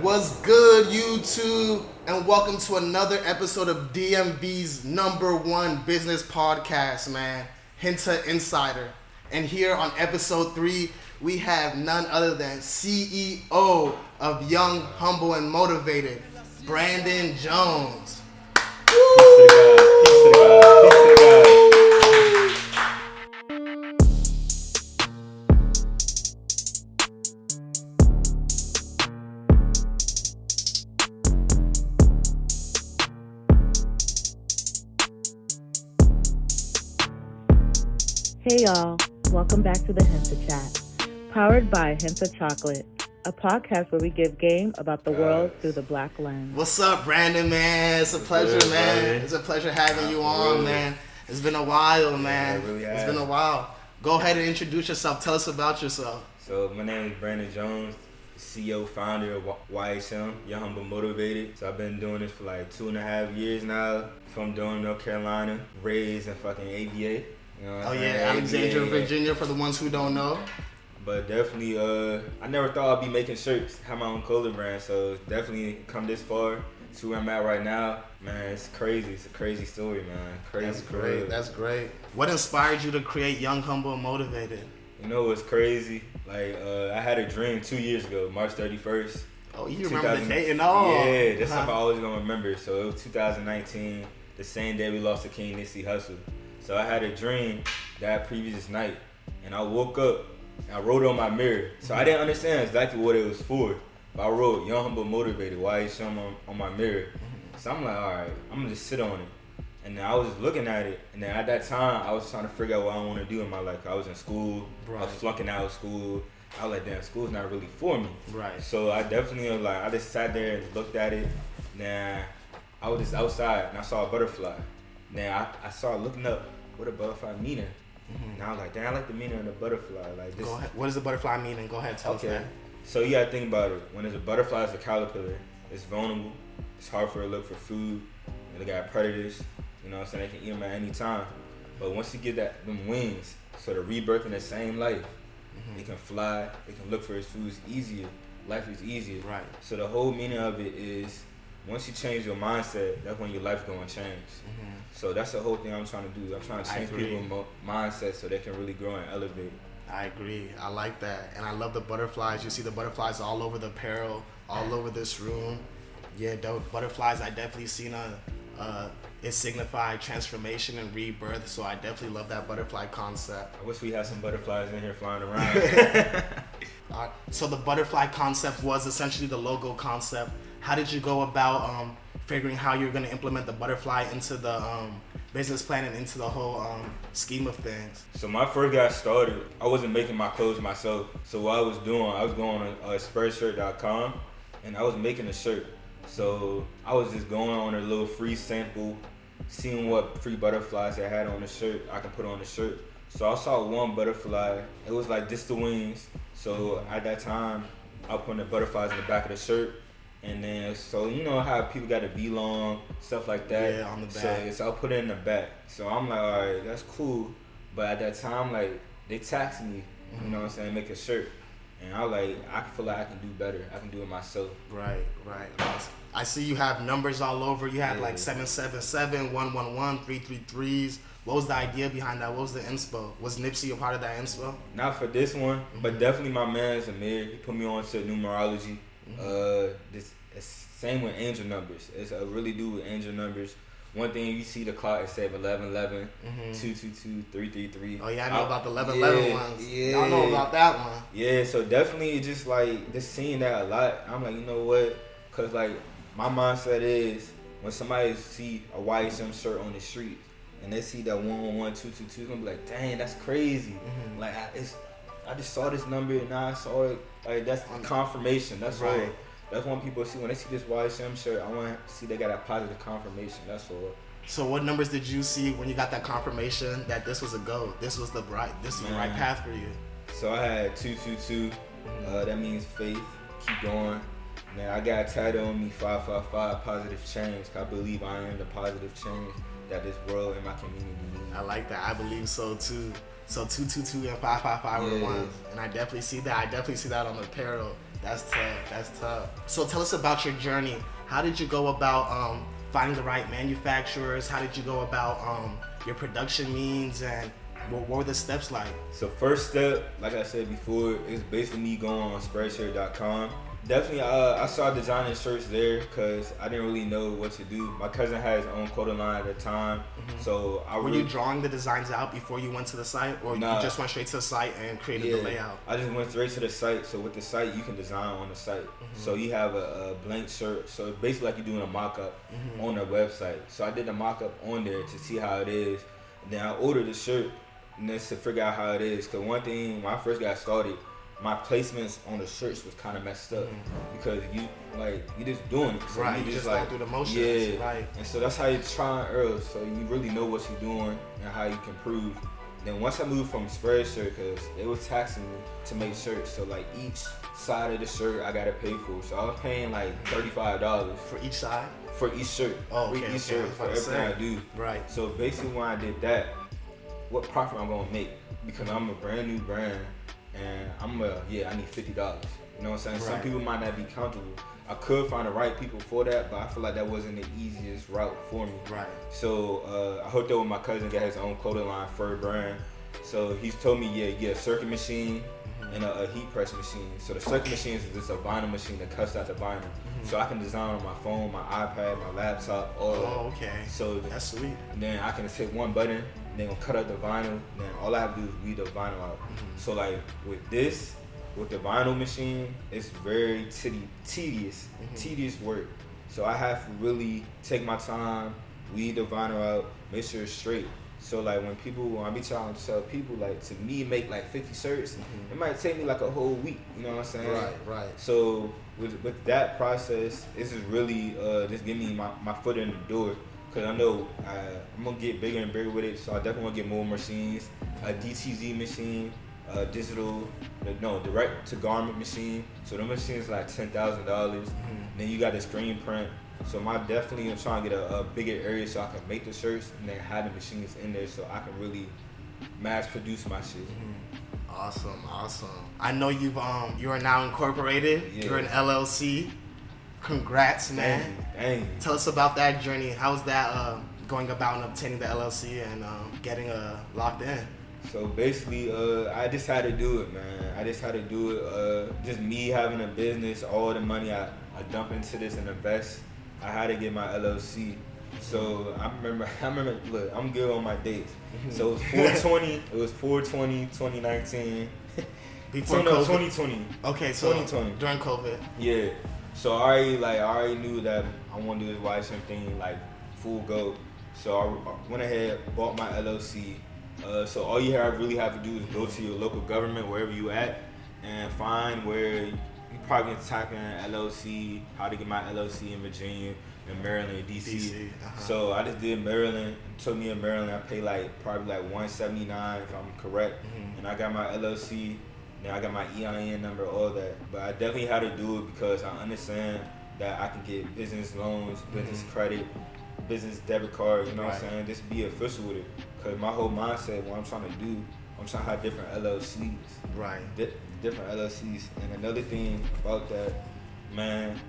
What's good, YouTube? And welcome to another episode of DMV's #1 business podcast, man. HintaInsider. And here on episode 3, we have none other than CEO of Young, Humble, and Motivated, Brandon Jones. Peace to the guys. Hey y'all, welcome back to the Hinta Chat, powered by Hinta Chocolate, a podcast where we give game about the world through the black lens. What's up, Brandon, man? It's a pleasure, man. Buddy. It's a pleasure having you on, man. It's been a while, man. it really It's has. been a while. Go ahead and introduce yourself. Tell us about yourself. So my name is Brandon Jones, CEO, founder of YHM, Young Humble Motivated. So I've been doing this for like 2.5 years now. From Durham, North Carolina, raised in fucking AVA. You know what Oh I'm yeah, saying? Alexandria, AVA. Virginia, for the ones who don't know. But definitely, I never thought I'd be making shirts, have my own clothing brand. So definitely come this far to where I'm at right now. Man, it's crazy. It's a crazy story, man. Crazy. That's for great. real. That's great. What inspired you to create Young, Humble, and Motivated? You know what's crazy? Like, I had a dream 2 years ago, March 31st. Oh, you remember the 2000 date and all? Yeah, that's something I always gonna remember. So it was 2019, the same day we lost to King Nipsey Hussle. So I had a dream that previous night, and I woke up and I wrote it on my mirror. So I didn't understand exactly what it was for, but I wrote Young Humble Motivated, YHM on my mirror. So I'm like, all right, I'm gonna just sit on it. And then I was just looking at it, and then at that time, I was trying to figure out what I want to do in my life. I was in school, I was Right. flunking out of school. I was like, damn, school's not really for me. Right. So I definitely was like, I just sat there and looked at it. Then I was just outside and I saw a butterfly. Then I started looking up what a butterfly meaning. And I was like, damn, I like the meaning of the butterfly. Like this. Go ahead. What does the butterfly mean? And go ahead, tell us Okay. that. So you gotta think about it. When there's a butterfly, it's a caterpillar. It's vulnerable. It's hard for it to look for food. And they got predators. You know what I'm saying? They can eat them at any time. But once you get them wings, so the rebirth in the same life, it can fly. It can look for its food. It's easier. Life is easier. Right. So the whole meaning of it is, once you change your mindset, that's when your life gonna change. So that's the whole thing I'm trying to do. I'm trying to I change agree. people's mindset so they can really grow and elevate. I agree. I like that. And I love the butterflies. You see the butterflies all over the apparel, all over this room. Yeah, dope. Butterflies, I definitely seen it signified transformation and rebirth. So I definitely love that butterfly concept. I wish we had some butterflies in here flying around. So the butterfly concept was essentially the logo concept. How did you go about figuring how you're going to implement the butterfly into the business plan and into the whole scheme of things? So my first got started, I wasn't making my clothes myself. So what I was doing, I was going on spreadshirt.com and I was making a shirt. So I was just going on a little free sample, seeing what free butterflies they had on the shirt, I could put on the shirt. So I saw one butterfly, it was like just the wings. So at that time, I was putting the butterflies in the back of the shirt. And then, so you know how people got a V-long, stuff like that. Yeah, on the back. So I put it in the back. So I'm like, all right, that's cool. But at that time, like, they taxed me, you know what I'm saying, make a shirt. And I was like, I feel like I can do better. I can do it myself. Right. I see you have numbers all over. You had like Yeah. 777, 111, 333s. What was the idea behind that? What was the inspo? Was Nipsey a part of that inspo? Not for this one, but definitely my man Amir. He put me on to numerology. This it's same with angel numbers. It's I really do with angel numbers. One thing you see the clock, it says 1111, 222, 333. Oh yeah, I know about the 1111 yeah, ones. yeah. Y'all know about that one. Yeah, so definitely it's just like just seeing that a lot. I'm like, you know what? Cause like my mindset is when somebody see a YSM shirt on the street and they see that 111, 222, gonna be like, dang, that's crazy. Like I just saw this number and now I saw it. Like that's confirmation. That's Right. all. That's what people see when they see this YSM shirt. I want to see they got that positive confirmation. That's all. So what numbers did you see when you got that confirmation that this was a go? This was the right path for you? So I had 222. That means faith. Keep going. Then I got a title on me 555 positive change. I believe I am the positive change that this world and my community needs. I like that. I believe so too. So 222 and 555 were the Yeah. ones, and I definitely see that. I definitely see that on the apparel. That's tough. So tell us about your journey. How did you go about finding the right manufacturers? How did you go about your production means, and what were the steps like? So first step, like I said before, is basically me going on spreadshirt.com. Definitely, I started designing shirts there because I didn't really know what to do. My cousin had his own clothing line at the time, so Were you drawing the designs out before you went to the site, or you just went straight to the site and created the layout? I just went straight to the site. So with the site, you can design on the site. So you have a blank shirt. So it's basically like you're doing a mock-up on their website. So I did a mock-up on there to see how it is. And then I ordered the shirt, and that's to figure out how it is. Because one thing, when I first got started, my placements on the shirts was kind of messed up because you just doing it. So you just like, going through the motions. Right. And so that's how you try and error. So you really know what you're doing and how you can improve. Then once I moved from Spreadshirt, because it was taxing me to make shirts, so like each side of the shirt I gotta pay for. So I was paying like $35 for each side. For each shirt. Oh, okay. For each shirt, for everything I do. Right. So basically, when I did that, what profit I'm gonna make? Because I'm a brand new brand. And I need $50. You know what I'm saying? Right. Some people might not be comfortable. I could find the right people for that, but I feel like that wasn't the easiest route for me. Right. So I hooked up with my cousin, got his own clothing line, Fur Brand. So he's told me, get a circuit machine and a heat press machine. So the circuit machine is just a vinyl machine that cuts out the vinyl. So I can design on my phone, my iPad, my laptop, all that. Oh, okay. So that's sweet. Then I can hit one button, then gonna cut out the vinyl, then all I have to do is weed the vinyl out. So like with the vinyl machine, it's very tedious work. So I have to really take my time, weed the vinyl out, make sure it's straight. So like when I be trying to tell people, like to me make like 50 shirts, it might take me like a whole week, you know what I'm saying? Right. So with that process, this is really just give me my foot in the door. Cause I know I'm gonna get bigger and bigger with it, so I definitely wanna get more machines. A DTZ machine, direct to garment machine. So the machines like $10,000. Then you got the screen print. So I'm definitely trying to get a bigger area so I can make the shirts and then have the machines in there so I can really mass produce my shit. Awesome. I know you are now incorporated. Yeah. You're an LLC. Congrats, man. Thank you. Tell us about that journey. How's that going about and obtaining the LLC and getting locked in? So basically, I just had to do it, man. I just had to do it. Just me having a business, all the money I dump into this and invest, I had to get my LLC. So I remember, look, I'm good on my dates. So it was 4/20, 2019. Before so, COVID? no, 2020. Okay, so 2020. During COVID. Yeah. So I already knew that I wanted to do this YSM thing like full go. So I went ahead, bought my LLC. So all you really have to do is go to your local government, wherever you at, and find where you probably can type in LLC, how to get my LLC in Virginia, in Maryland, DC. So I just did Maryland. It took me in Maryland. I paid probably $179 if I'm correct, and I got my LLC. Now I got my EIN number, all that. But I definitely had to do it because I understand that I can get business loans, business credit, business debit card, you know what I'm saying? Just be official with it. Because my whole mindset, what I'm trying to do, I'm trying to have different LLCs. Right. Different LLCs. And another thing about that, man,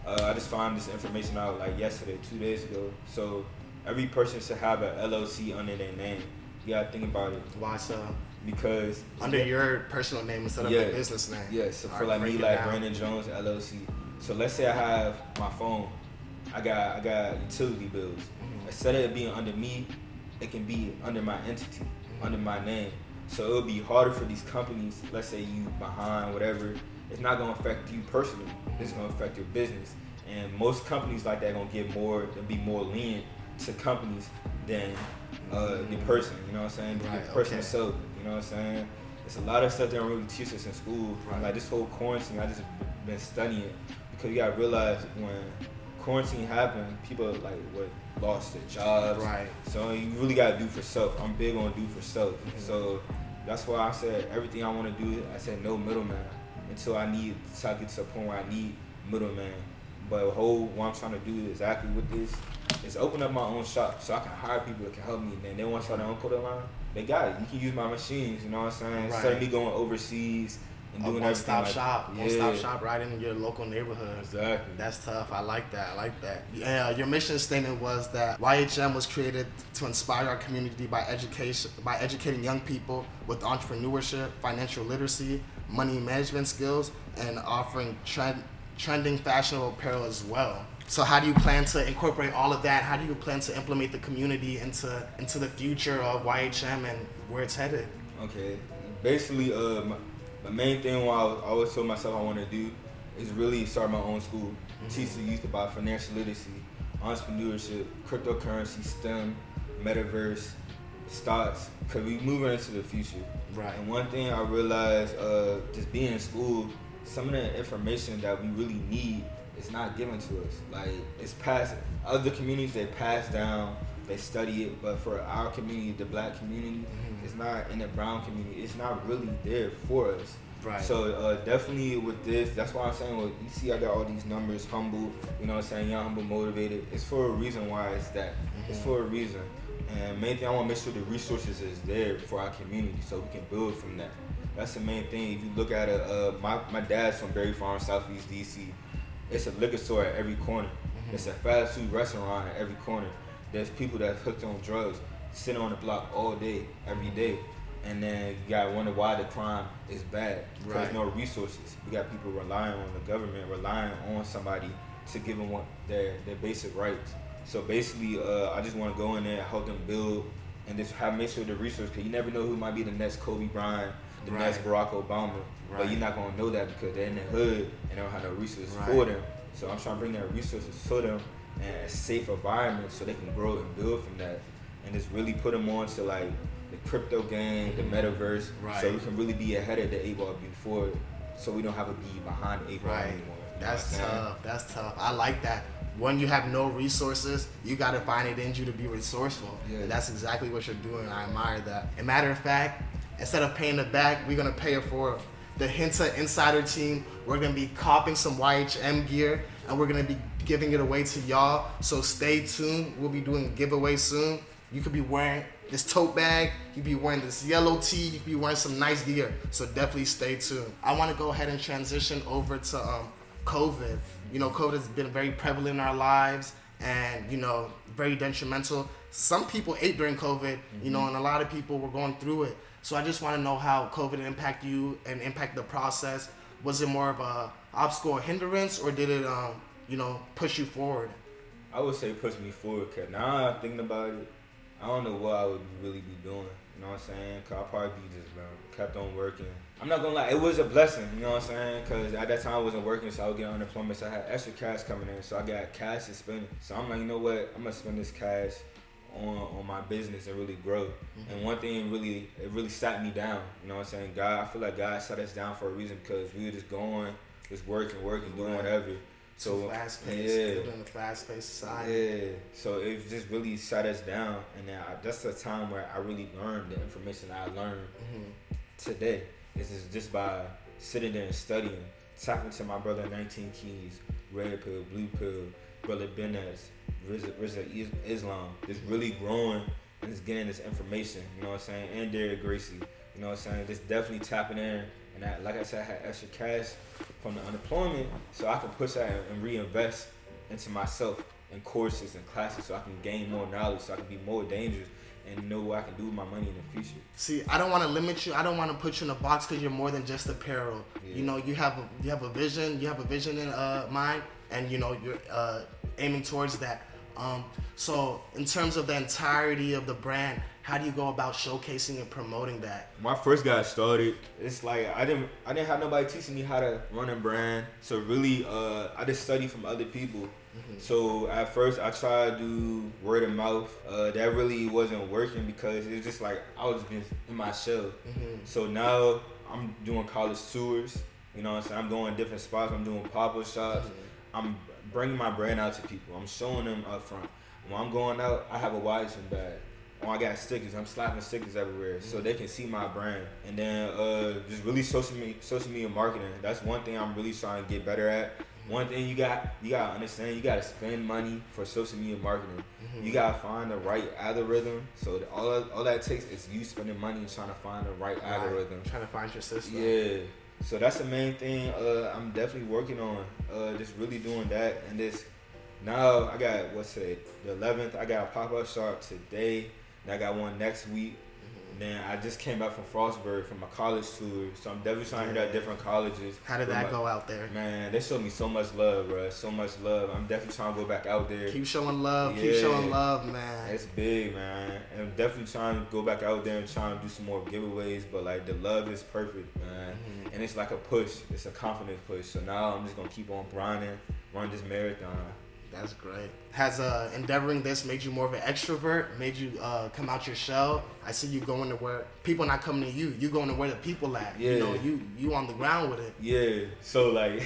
I just found this information out like yesterday, 2 days ago. So every person should have an LLC under their name. You gotta think about it. Why so? Because under your personal name instead of your business name. Yeah, so for like me, like Brandon Jones LLC. So let's say I have my phone, I got utility bills. Instead of it being under me, it can be under my entity, under my name. So it'll be harder for these companies. Let's say you behind whatever. It's not gonna affect you personally. It's gonna affect your business. And most companies like that gonna get more, they'll be more lenient to companies than the person. You know what I'm saying? Right, the person itself. You know what I'm saying? It's a lot of stuff they don't really teach us in school. Right. Like this whole quarantine, I just been studying it because you gotta realize when quarantine happened, people lost their jobs. Right. So you really gotta do for self. I'm big on do for self. So that's why I said everything I want to do. I said no middleman until I get to a point where I need middleman. But what I'm trying to do exactly with this is open up my own shop so I can hire people that can help me. And then they want to start their own clothing line. They got it. You can use my machines. You know what I'm saying? Right. Instead of me going overseas and a doing one-stop everything shop, like, one-stop shop right in your local neighborhood. Exactly. That's tough. I like that. Yeah, your mission statement was that YHM was created to inspire our community by educating young people with entrepreneurship, financial literacy, money management skills, and offering trending fashionable apparel as well. So how do you plan to incorporate all of that? How do you plan to implement the community into the future of YHM and where it's headed? Okay, basically, my main thing what I always told myself I want to do is really start my own school, teach the youth about financial literacy, entrepreneurship, cryptocurrency, STEM, metaverse, stocks, because we moving into the future. Right. And one thing I realized, just being in school, some of the information that we really need is not given to us. Like, it's passed, other communities, they pass down, they study it, but for our community, the black community, it's not, in the brown community, it's not really there for us. Right. So definitely with this, that's why I'm saying, well, you see I got all these numbers, humble, you know what I'm saying, young, humble, motivated. It's for a reason why it's that. It's for a reason. And main thing, I want to make sure the resources is there for our community so we can build from that. That's the main thing. If you look at it, my dad's from Berry Farm, Southeast DC. It's a liquor store at every corner. It's a fast food restaurant at every corner. There's people that's hooked on drugs, sitting on the block all day, every day. And then you gotta wonder why the crime is bad. Because there's no resources. We got people relying on the government, relying on somebody to give them their basic rights. So basically, I just want to go in there, help them build, and just make sure the resources, because you never know who might be the next Kobe Bryant, the next Barack Obama. But you're not going to know that because they're in the hood and they don't have no resources for them. So I'm trying to bring that resources for them and a safe environment so they can grow and build from that. And just really put them on to like the crypto game, the metaverse, so we can really be ahead of the 8-ball before, so we don't have to be behind the 8-ball anymore. That's tough. That's tough. I like that. When you have no resources, you got to find it in you to be resourceful. Yeah. And that's exactly what you're doing. I admire that. And matter of fact, instead of paying it back, we're going to pay it forward. The HintaInsider team, we're going to be copping some YHM gear, and we're going to be giving it away to y'all. So stay tuned. We'll be doing a giveaway soon. You could be wearing this tote bag, you could be wearing this yellow tee, you could be wearing some nice gear. So definitely stay tuned. I want to go ahead and transition over to COVID. You know, COVID has been very prevalent in our lives and, you know, very detrimental. Some people ate during COVID, you know, and a lot of people were going through it. So I just want to know how COVID impacted you and impact the process. Was it more of a obstacle or hindrance, or did it, you know, push you forward? I would say push me forward, because now I'm thinking about it, I don't know what I would really be doing, you know what I'm saying? Because I'll probably be just kept on working. I'm not going to lie, it was a blessing, you know what I'm saying? Because at that time I wasn't working, so I would get unemployment, so I had extra cash coming in, so I got cash to spend. So I'm like, you know what, I'm going to spend this cash on my business and really grow. And one thing it really sat me down, you know what I'm saying? I feel like God sat us down for a reason, because we were just going, just working, doing whatever. So fast-paced, living in a fast-paced society. Yeah, so it just really sat us down, and that's the time where I really learned the information I learned today. This is just by sitting there and studying, talking to my brother 19 Keys, Red Pill, Blue Pill, Brother Benez, Rizza Islam, just really growing and just getting this information, you know what I'm saying, and Derek Gracie, you know what I'm saying, just definitely tapping in. And like I said, I had extra cash from the unemployment, so I can push that and reinvest into myself in courses and classes, so I can gain more knowledge, so I can be more dangerous and know what I can do with my money in the future. See, I don't want to limit you. I don't want to put you in a box, because you're more than just apparel. Yeah. You know, you have a vision. You have a vision in mind, and you know you're aiming towards that. So in terms of the entirety of the brand, how do you go about showcasing and promoting that? When I first got started, it's like I didn't have nobody teaching me how to run a brand. So really, I just studied from other people. So at first, I tried to do word of mouth. That really wasn't working, because it was just like I was just in my shell. So now I'm doing college tours. You know what I'm saying? I'm going different spots. I'm doing pop-up shops. I'm bringing my brand out to people. I'm showing them up front. When I'm going out, I have a YHM bag. I got stickers. I'm slapping stickers everywhere, so they can see my brand. And then just really social media marketing. That's one thing I'm really trying to get better at. One thing you gotta understand, you gotta spend money for social media marketing. You gotta find the right algorithm. So all that takes is you spending money and trying to find the right algorithm. Trying to find your system. Yeah. So that's the main thing I'm definitely working on. Just really doing that. And this now I got the 11th. I got a pop-up shop today. And I got one next week. And then I just came back from Frostburg from my college tour. So I'm definitely trying to hit at different colleges. How did that go out there? Man, they showed me so much love, bro. So much love. I'm definitely trying to go back out there. Keep showing love. Yeah. Keep showing love, man. It's big, man. And I'm definitely trying to go back out there and trying to do some more giveaways. But, like, the love is perfect, man. And it's like a push. It's a confidence push. So now I'm just going to keep on grinding, run this marathon. That's great. Has endeavoring this made you more of an extrovert? Made you come out your shell? I see you going to where people not coming to you. You going to where the people at. Yeah. You know, you on the ground with it. Yeah. So like,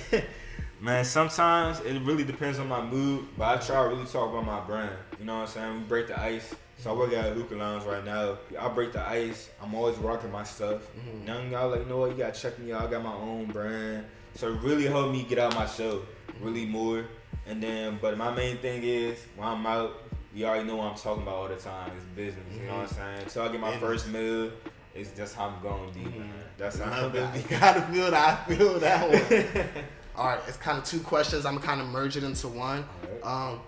man, sometimes it really depends on my mood. But I try to really talk about my brand. You know what I'm saying? We break the ice. So I work at a hookah lounge right now. I break the ice. I'm always rocking my stuff. Young guy like, you know what? You gotta check me out. I got my own brand. So it really helped me get out my shell. Really more. And then, but my main thing is, when I'm out, you already know what I'm talking about all the time. It's business, you know what I'm saying? So I get my first meal, it's just how I'm going to be, man. That's how I'm going to be. You gotta feel that. I feel that one. All right, it's kind of two questions. I'm kind of merge it into one. Right.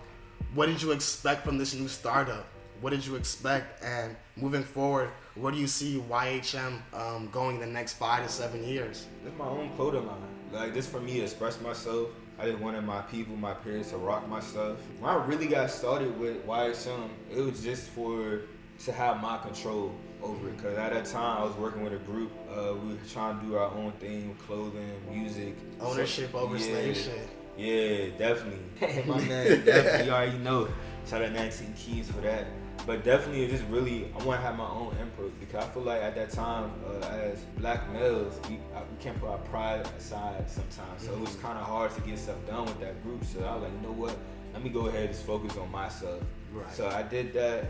What did you expect from this new startup? What did you expect? And moving forward, where do you see YHM going in the next 5 to 7 years? It's my own clothing line. Like, this for me to express myself. I just wanted my people, my peers to rock my stuff. When I really got started with YSM, it was just to have my control over it. Because at that time, I was working with a group. We were trying to do our own thing, clothing, music. Ownership over slave shit. Yeah, definitely. My man, definitely, you already know. Shout out 19 Keys for that. But definitely, it's just really, I want to have my own input because I feel like at that time, as black males, we can't put our pride aside sometimes. So it was kind of hard to get stuff done with that group. So I was like, you know what? Let me go ahead and just focus on myself. Right. So I did that,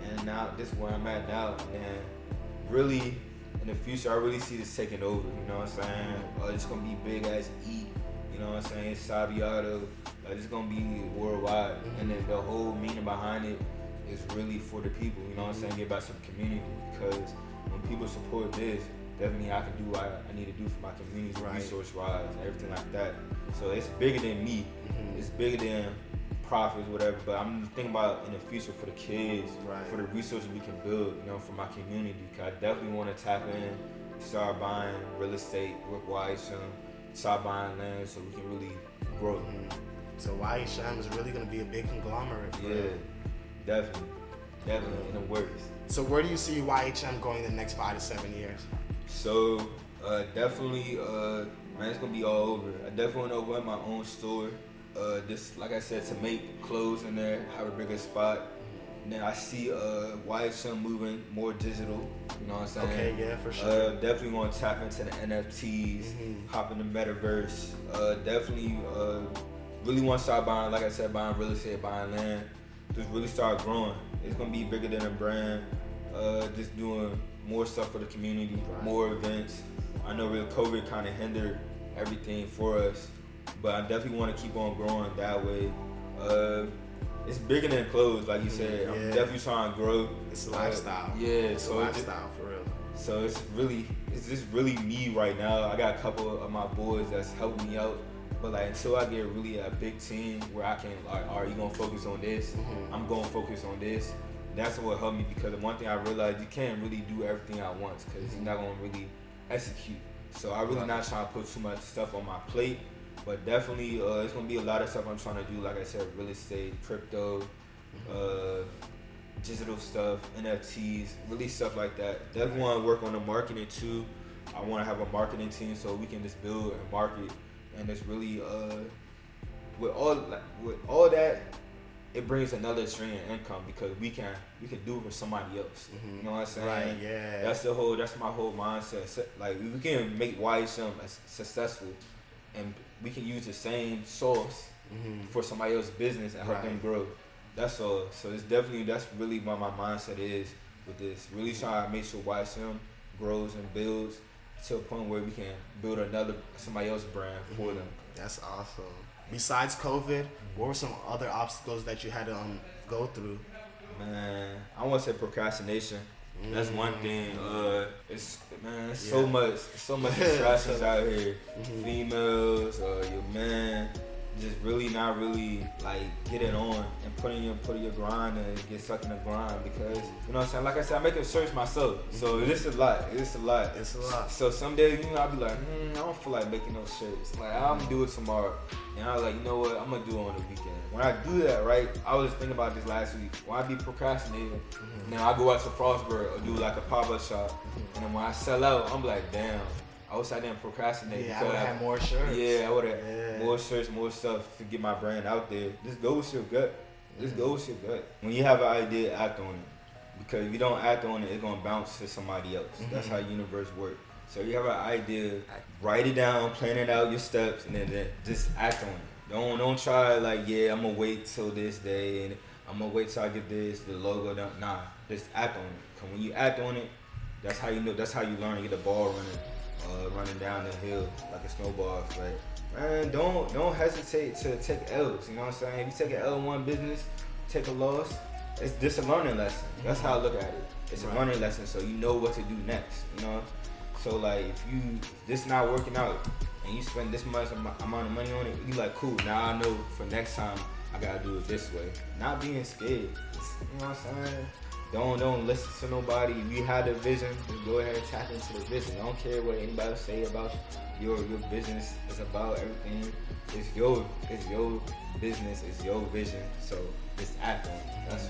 and now this is where I'm at now. And really, in the future, I really see this taking over. You know what I'm saying? It's gonna be big as Eat. You know what I'm saying? Sabiato. It's gonna be worldwide, and then the whole meaning behind it is really for the people, you know what I'm saying? Get back to the community, because when people support this, that means I can do what I need to do for my community, resource-wise, everything like that. So it's bigger than me. It's bigger than profits, whatever. But I'm thinking about in the future for the kids, for the resources we can build, you know, for my community. Because I definitely want to tap in, start buying real estate with YHM, start buying land so we can really grow. So YHM is really going to be a big conglomerate. Yeah. Definitely in the works. So where do you see YHM going in the next 5 to 7 years? So definitely, man, it's gonna be all over. I definitely want to open my own store. Just like I said, to make clothes in there, have a bigger spot. And then I see YHM moving more digital. You know what I'm saying? Okay, yeah, for sure. Definitely want to tap into the NFTs, hop in the metaverse. Definitely really want to start buying, like I said, buying real estate, buying land. Just really start growing. It's gonna be bigger than a brand. Just doing more stuff for the community, more events. I know real COVID kind of hindered everything for us, but I definitely want to keep on growing that way. It's bigger than clothes, like you said. I'm definitely trying to grow. It's a lifestyle. It's a lifestyle for real. So it's just really me right now. I got a couple of my boys that's helping me out. But like until I get really a big team where I can like, are you gonna focus on this? I'm gonna focus on this. That's what helped me, because the one thing I realized, you can't really do everything at once because you're not gonna really execute. So I really not trying to put too much stuff on my plate. But definitely, it's gonna be a lot of stuff I'm trying to do. Like I said, real estate, crypto, digital stuff, NFTs, really stuff like that. Definitely want to work on the marketing too. I want to have a marketing team so we can just build and market. And it's really with all that, it brings another stream of income because we can do it for somebody else. You know what I'm saying? Right. Yeah. That's my whole mindset. Like we can make YHM successful, and we can use the same source for somebody else's business and help them grow. That's all. So that's really what my mindset is with this. Really trying to make sure YSM grows and builds to a point where we can build somebody else's brand for them. That's awesome. Besides COVID, what were some other obstacles that you had to go through? Man, I want to say procrastination. That's one thing. It's so much distractions out here. Females, your man, just really not really like get it on and put in your grind and get stuck in the grind because you know what I'm saying. Like I said, I make a search myself, so it's a lot. It's a lot. So some days I'll be like, I don't feel like making no shirts. Like I'm gonna do it tomorrow, and I'm like, you know what, I'm gonna do it on the weekend. When I do that, right, I was thinking about this last week. When I be procrastinating, now I go out to Frostburg or do like a pop-up shop, and then when I sell out, I'm like, damn. I wish I didn't procrastinate. Yeah, I would have had more shirts. Yeah, I would have more shirts, more stuff to get my brand out there. Just go with your gut. Just go with your gut. When you have an idea, act on it. Because if you don't act on it, it's going to bounce to somebody else. That's how the universe works. So you have an idea, write it down, plan it out, your steps, and then just act on it. Don't try like, I'm going to wait till this day, and I'm going to wait till I get the logo done. Nah, just act on it. Because when you act on it, that's how you know, that's how you learn to get the ball running down the hill like a snowball effect. Man, don't hesitate to take L's. You know what I'm saying? If you take an L in one business, take a loss, it's just a learning lesson. That's how I look at it. It's a learning lesson, so you know what to do next. You know, so like if this not working out and you spend this much amount of money on it, you like cool. Now I know for next time I gotta do it this way. Not being scared. You know what I'm saying? Don't listen to nobody. If you have the vision, just go ahead and tap into the vision. I don't care what anybody say about your business. It's about everything. It's your business. It's your vision. So just act on it. That's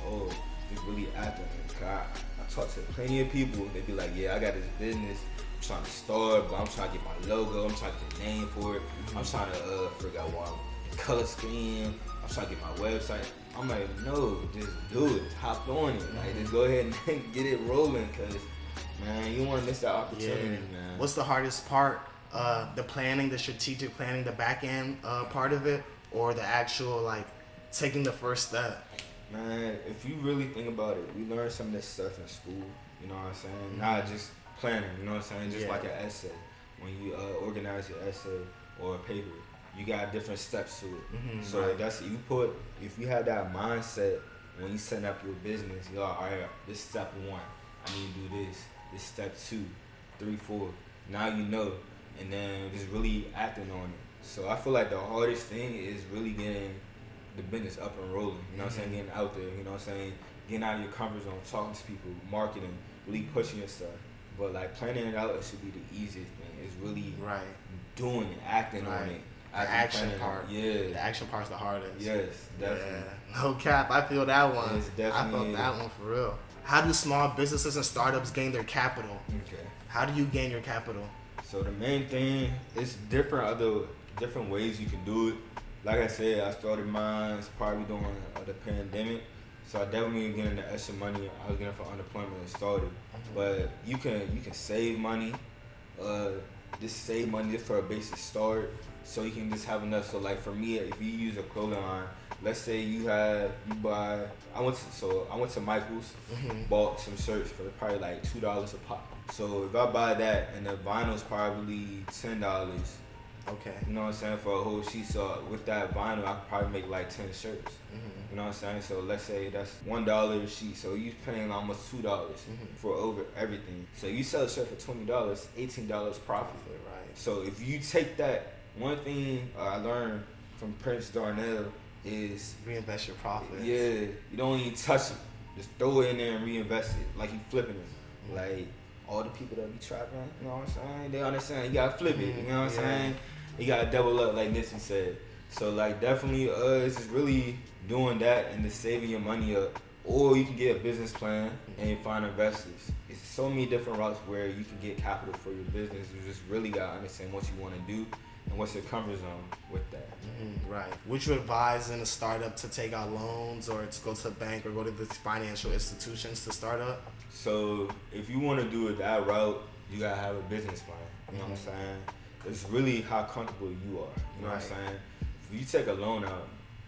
all. Just really act on it. I talk to plenty of people. They be like, I got this business. I'm trying to start, but I'm trying to get my logo. I'm trying to get a name for it. I'm trying to figure out what color scheme. I'm trying to get my website. I'm like, no, just do it. Just hop on it. Like, just go ahead and get it rolling, because, man, you want to miss that opportunity, man. What's the hardest part? The planning, the strategic planning, the back end part of it, or the actual, like, taking the first step? Man, if you really think about it, we learn some of this stuff in school, you know what I'm saying? Not just planning, you know what I'm saying? Just like an essay. When you organize your essay or a paper, you got different steps to it. So that's if you have that mindset when you set up your business, you're like, all right, this step 1, I need to do this. This step 2, 3, 4. Now you know, and then just really acting on it. So I feel like the hardest thing is really getting the business up and rolling. You know what I'm saying? Getting out there. You know what I'm saying? Getting out of your comfort zone, talking to people, marketing, really pushing yourself. But like planning it out, it should be the easiest thing. It's really doing it, acting on it. The action part. The action part's the hardest. Yes, definitely. Yeah. No cap, I feel that one. Yes, definitely. I felt that one for real. How do small businesses and startups gain their capital? Okay. How do you gain your capital? So the main thing is different ways you can do it. Like I said, I started mine probably during the pandemic. So I definitely was getting the extra money I was getting for unemployment and started. But you can save money, just save money just for a basic start. So you can just have enough. So like for me, if you use a clothing line, let's say I went to Michael's, bought some shirts for probably like $2 a pop. So if I buy that and the vinyl's probably $10. Okay. You know what I'm saying, for a whole sheet. So with that vinyl, I could probably make like 10 shirts. You know what I'm saying? So let's say that's $1 a sheet. So you're paying almost $2 for over everything. So you sell a shirt for $20, $18 profit. Right. So if you take that, one thing I learned from Prince Darnell is reinvest your profits. Yeah, you don't even touch it. Just throw it in there and reinvest it like you flipping it. Like all the people that be trapping, you know what I'm saying? They understand you gotta flip it. You know what I'm saying? You gotta double up, like Nipsey said. So like definitely, it's just really doing that and just saving your money up. Or you can get a business plan and find investors. It's so many different routes where you can get capital for your business. You just really gotta understand what you want to do and what's your comfort zone with that. Right. Would you advise in a startup to take out loans or to go to the bank or go to the financial institutions to start up? So if you want to do it that route, you gotta have a business plan. You know what I'm saying? It's really how comfortable you are. You know what I'm saying? If you take a loan out,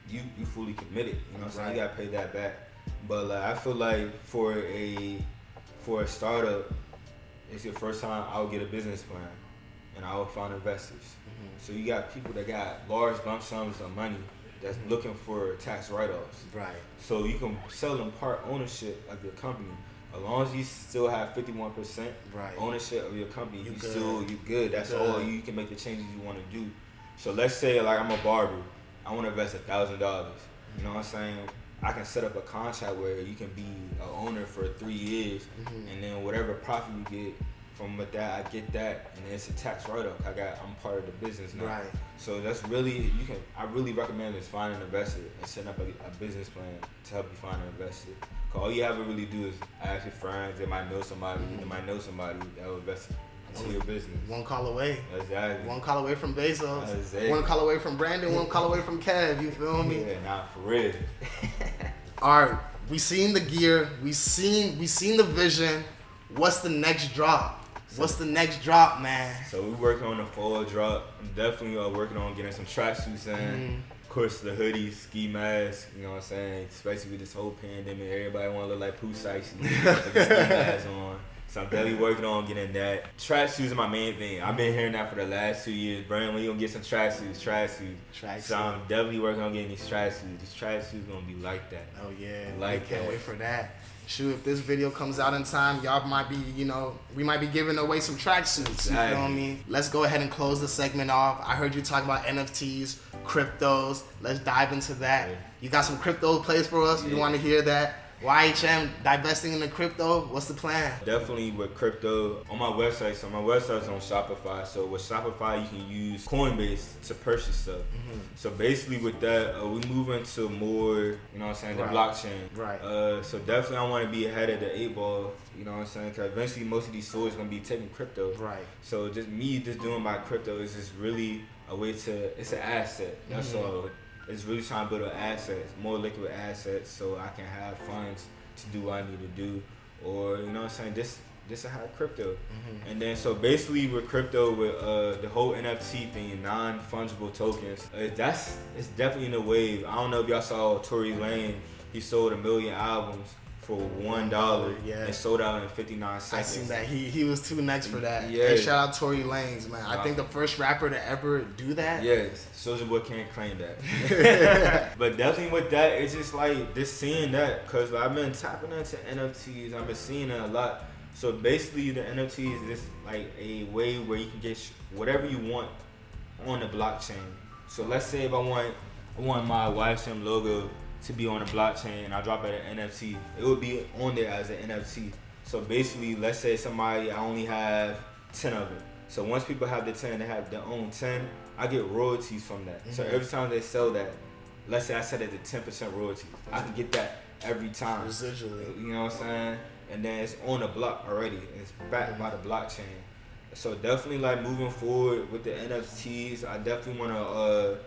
you fully committed. You know what I'm saying? You gotta pay that back. But like, I feel like for a startup, it's your first time, I would get a business plan and I would find investors. So you got people that got large lump sums of money that's looking for tax write-offs. Right. So you can sell them part ownership of your company. As long as you still have 51% Right. ownership of your company, you good. good. That's all. You can make the changes you want to do. So let's say like I'm a barber, I want to invest $1,000. You know what I'm saying? I can set up a contract where you can be an owner for 3 years, and then whatever profit you get from with that, I get that, and it's a tax write-off. I'm part of the business now. Right. So that's really I really recommend is finding an investor and setting up a business plan to help you find an investor. Cause all you have to really do is ask your friends. They might know somebody. They might know somebody that will invest into your business. One call away. Exactly. One call away from Bezos. Exactly. One call away from Brandon. One call away from Kev. You feel me? Yeah, nah, for real. All right, we seen the gear. We seen the vision. What's the next drop? What's the next drop, man? So we working on the fall drop. I'm definitely working on getting some tracksuits in. Of course, the hoodies, ski masks. You know what I'm saying? Especially with this whole pandemic, everybody want to look like Pooh Sicey. With the ski masks on. So I'm definitely working on getting that. Tracksuits are my main thing. I've been hearing that for the last 2 years. Brian, when you gonna get some tracksuits? So I'm definitely working on getting these tracksuits. These tracksuits gonna be like that. Oh yeah, like can't that. wait for that. Shoot, if this video comes out in time, y'all might be, we might be giving away some tracksuits. Exactly. You feel me? Let's go ahead and close the segment off. I heard you talk about NFTs, cryptos. Let's dive into that. Yeah. You got some crypto plays for us? You want to hear that? YHM divesting into crypto. What's the plan? Definitely with crypto on my website. So my website's on Shopify. So with Shopify, you can use Coinbase to purchase stuff. So basically with that, we move into more, you know what I'm saying, the blockchain. Right. So definitely I want to be ahead of the 8 ball. You know what I'm saying? Because eventually most of these stores going to be taking crypto. Right. So just doing my crypto is just really a way it's an asset. That's all. It's really trying to build an asset, more liquid assets, so I can have funds to do what I need to do, or you know what I'm saying. This I have crypto, and then so basically with crypto, with the whole NFT thing, non-fungible tokens, it's definitely in the wave. I don't know if y'all saw Tory Lanez. He sold 1 million albums for $1 and sold out in 59 seconds. I seen that. He was too next for that. Yeah. Hey, shout out Tory Lanez, man. I think the first rapper to ever do that. Yes, Soulja Boy can't claim that. But definitely with that, it's just like just seeing that, because I've been tapping into NFTs. I've been seeing it a lot. So basically the NFT is just like a way where you can get whatever you want on the blockchain. So let's say if I want my YSM logo to be on the blockchain and I drop it at an NFT, it would be on there as an NFT. So basically, let's say I only have 10 of it. So once people have the 10, they have their own 10, I get royalties from that. So every time they sell that, let's say I set it to 10% royalties, I can get that every time. Residually. You know what I'm saying? And then it's on the block already. It's backed by the blockchain. So definitely like moving forward with the NFTs, I definitely want to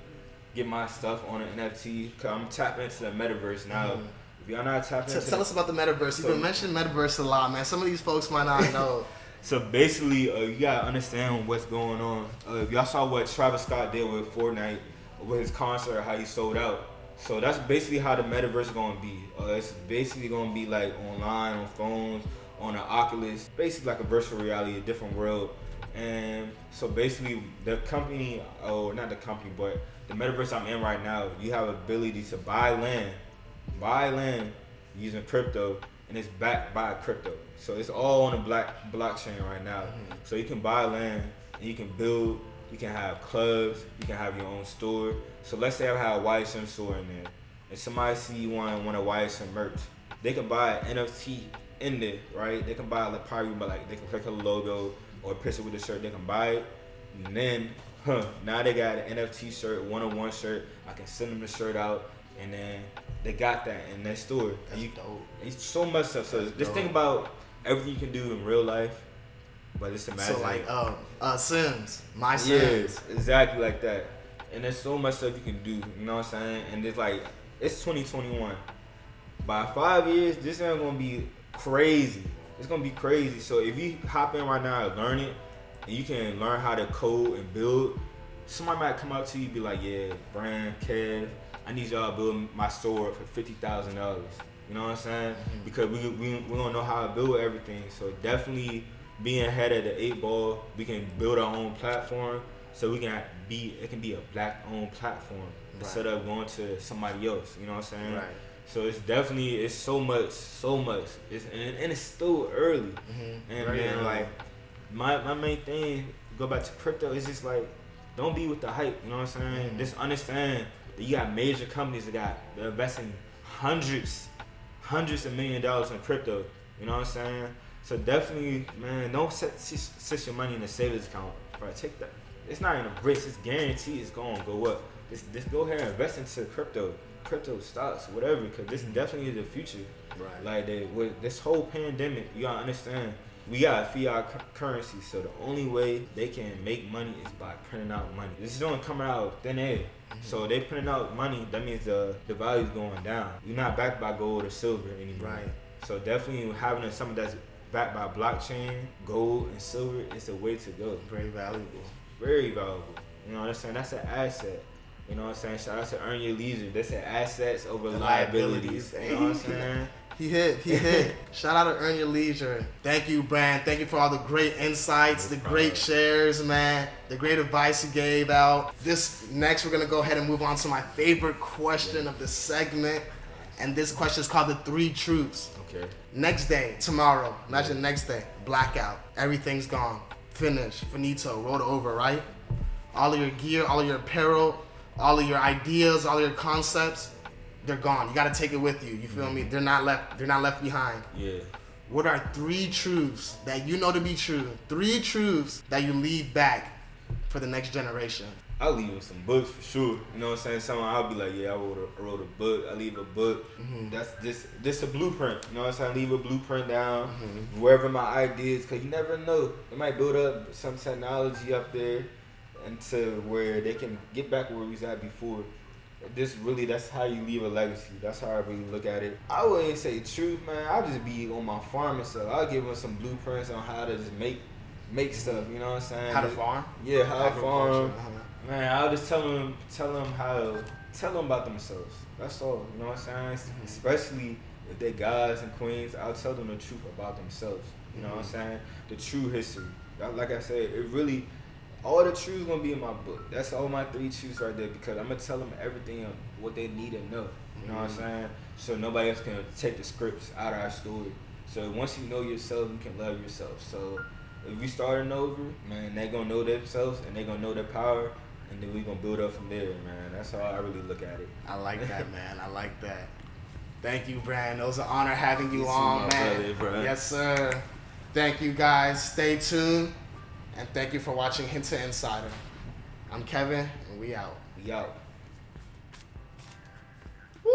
get my stuff on an NFT, because I'm tapping into the metaverse now. If y'all not tapping into Tell us about the metaverse. You've been mentioning metaverse a lot, man. Some of these folks might not know. So basically, you gotta understand what's going on. If y'all saw what Travis Scott did with Fortnite, with his concert, how he sold out. So that's basically how the metaverse is gonna be. It's basically gonna be like online, on phones, on an Oculus, basically like a virtual reality, a different world. And so basically, the company, not the company, but the metaverse I'm in right now, you have ability to buy land using crypto, and it's backed by crypto. So it's all on the blockchain right now. So you can buy land and you can build, you can have clubs, you can have your own store. So let's say I have a YSM store in there, and somebody see you want a YSM merch, they can buy an NFT in there, right? They can buy they can click a logo or a picture with the shirt, they can buy it, and then now they got an NFT shirt, one-on-one shirt. I can send them the shirt out, and then they got that in their store. That's dope. It's so much stuff. So just think about everything you can do in real life, but it's imaginary. So like Sims, my Sims. Yeah, exactly like that. And there's so much stuff you can do. You know what I'm saying? And it's like, it's 2021. By 5 years, this ain't gonna be crazy. It's gonna be crazy. So if you hop in right now and learn it, and you can learn how to code and build, somebody might come up to you and be like, yeah, Brian, Kev, I need y'all to build my store for $50,000. You know what I'm saying? Because we don't know how to build everything. So definitely being ahead of the 8 ball, we can build our own platform, so it can be a black owned platform instead of going to somebody else. You know what I'm saying? Right. So it's so much. And it's still early. And Very man, early. like my main thing, go back to crypto, is just like, don't be with the hype. You know what I'm saying? Just understand that you got major companies they're investing hundreds of $1 million in crypto. You know what I'm saying? So definitely, man, don't set your money in a savings account. Right? Take that. It's not in a risk. It's guaranteed it's going to go up. Just go ahead and invest into crypto stocks, whatever, because this definitely is the future. Right. Like with this whole pandemic, you gotta understand, we got fiat currency, so the only way they can make money is by printing out money. This is only coming out of thin air. So they printing out money, that means the value's going down. You're not backed by gold or silver anymore. Right. So definitely having something that's backed by blockchain, gold, and silver is the way to go. Very valuable. Very valuable. You know what I'm saying? That's an asset. You know what I'm saying? Shout out to Earn Your Leisure. That's an assets over liabilities. You know what I'm saying? He hit. Shout out to Earn Your Leisure. Thank you, Brand. Thank you for all the great insights, the great shares, man. The great advice you gave out. Next, we're going to go ahead and move on to my favorite question of the segment. And this question is called the 3 truths. Okay. Next day, tomorrow, imagine next day, blackout. Everything's gone. Finished. Finito. Rolled over, right? All of your gear, all of your apparel, all of your ideas, all of your concepts, they're gone. You got to take it with you. You feel me? They're not left behind. Yeah. What are 3 truths that you know to be true? 3 truths that you leave back for the next generation. I'll leave with some books for sure. You know what I'm saying? Someone I'll be like, yeah, I wrote a book. I leave a book. That's this a blueprint. You know what I'm saying? Leave a blueprint down wherever my ideas, because you never know. It might build up some technology up there into where they can get back where we was at before. That's how you leave a legacy. That's how I really look at it. I wouldn't say truth, man. I'll just be on my farm and stuff. I'll give them some blueprints on how to just make stuff. You know what I'm saying? How to farm? Yeah, how to farm. Man, I'll just tell them about themselves. That's all. You know what I'm saying? Especially if they're guys and queens, I'll tell them the truth about themselves. You know what I'm saying? The true history. Like I said, it really, all the truth's gonna be in my book. That's all my 3 truths right there, because I'm gonna tell them everything what they need to know. You know what I'm saying? So nobody else can take the scripts out of our story. So once you know yourself, you can love yourself. So if we starting over, man, they gonna know themselves and they gonna know their power. And then we gonna build up from there, man. That's how I really look at it. I like that, man. I like that. Thank you, Brand. It was an honor having you You too, on, my man. brother, bro. Yes, sir. Thank you, guys. Stay tuned. And thank you for watching HintaInsider. I'm Kevin, and we out. We out. Woo!